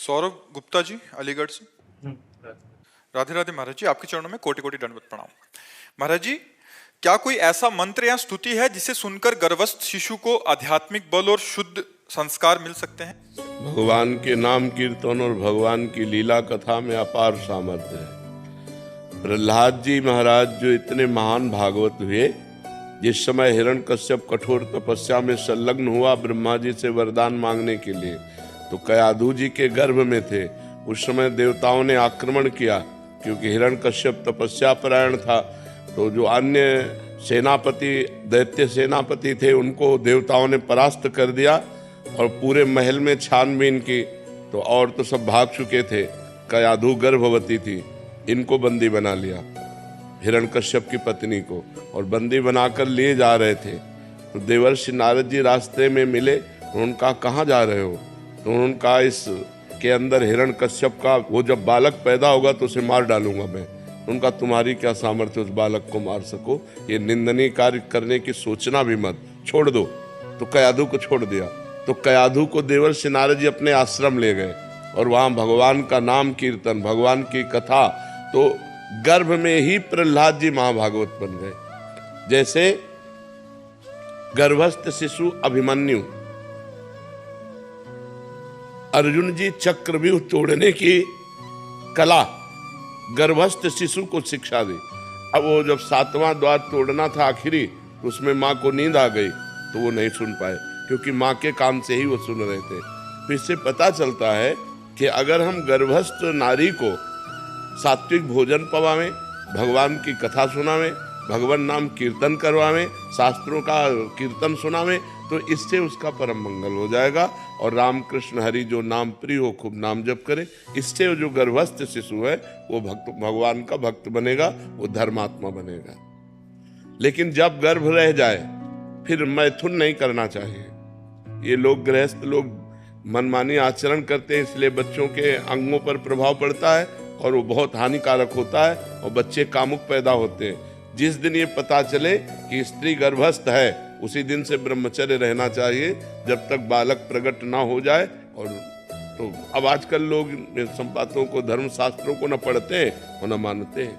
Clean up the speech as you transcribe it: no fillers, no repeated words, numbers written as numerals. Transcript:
सौरभ गुप्ता जी अलीगढ़ से। राधे राधे महाराज जी, आपके चरणों में कोटि कोटि दंडवत प्रणाम। महाराज जी, क्या कोई ऐसा मंत्र या स्तुति है जिसे सुनकर गर्भस्थ शिशु को आध्यात्मिक बल और शुद्ध संस्कार मिल सकते हैं? भगवान के नाम कीर्तन और भगवान की लीला कथा में अपार सामर्थ्य है। प्रहलाद जी महाराज जो इतने महान भागवत हुए, जिस समय हिरण्यकश्यप कठोर तपस्या में संलग्न हुआ ब्रह्मा जी से वरदान मांगने के लिए, तो कयाधु जी के गर्भ में थे। उस समय देवताओं ने आक्रमण किया, क्योंकि हिरण्यकश्यप तपस्या परायण था। तो जो अन्य सेनापति, दैत्य सेनापति थे, उनको देवताओं ने परास्त कर दिया और पूरे महल में छानबीन की, तो और तो सब भाग चुके थे। कयाधु गर्भवती थी, इनको बंदी बना लिया, हिरण्यकश्यप की पत्नी को, और बंदी बनाकर लिए जा रहे थे। तो देवर्षि नारद जी रास्ते में मिले, तो उनका कहाँ जा रहे हो? तो उनका इस के अंदर हिरण्यकश्यप का वो जब बालक पैदा होगा तो उसे मार डालूंगा मैं। उनका तुम्हारी क्या सामर्थ्य उस बालक को मार सको? ये निंदनीय कार्य करने की सोचना भी मत, छोड़ दो। तो कयाधु को छोड़ दिया। तो कयाधु को देवर्षि नारद जी अपने आश्रम ले गए और वहां भगवान का नाम कीर्तन, भगवान की कथा। तो गर्भ में ही प्रहलाद जी महाभागवत बन गए। जैसे गर्भस्थ शिशु अभिमन्यु, अर्जुन जी चक्रव्यूह तोड़ने की कला गर्भस्थ शिशु को शिक्षा दी। अब वो जब 7वां द्वार तोड़ना था आखिरी, तो उसमें माँ को नींद आ गई, तो वो नहीं सुन पाए, क्योंकि माँ के काम से ही वो सुन रहे थे। तो इससे पता चलता है कि अगर हम गर्भस्थ नारी को सात्विक भोजन पवावें, भगवान की कथा सुनावें, भगवान नाम कीर्तन करवावें, शास्त्रों का कीर्तन सुनावें, तो इससे उसका परम मंगल हो जाएगा। और रामकृष्ण हरि जो नाम प्रिय हो, खूब नाम जप करे, इससे जो गर्भस्थ शिशु है वो भगवान का भक्त बनेगा, वो धर्मात्मा बनेगा। लेकिन जब गर्भ रह जाए, फिर मैथुन नहीं करना चाहिए। ये लोग गृहस्थ लोग मनमानी आचरण करते हैं, इसलिए बच्चों के अंगों पर प्रभाव पड़ता है और वो बहुत हानिकारक होता है और बच्चे कामुक पैदा होते हैं। जिस दिन ये पता चले कि स्त्री गर्भस्थ है, उसी दिन से ब्रह्मचर्य रहना चाहिए, जब तक बालक प्रकट ना हो जाए। और तो अब आजकल लोग संपातों को, धर्म शास्त्रों को न पढ़ते हैं और न मानते हैं।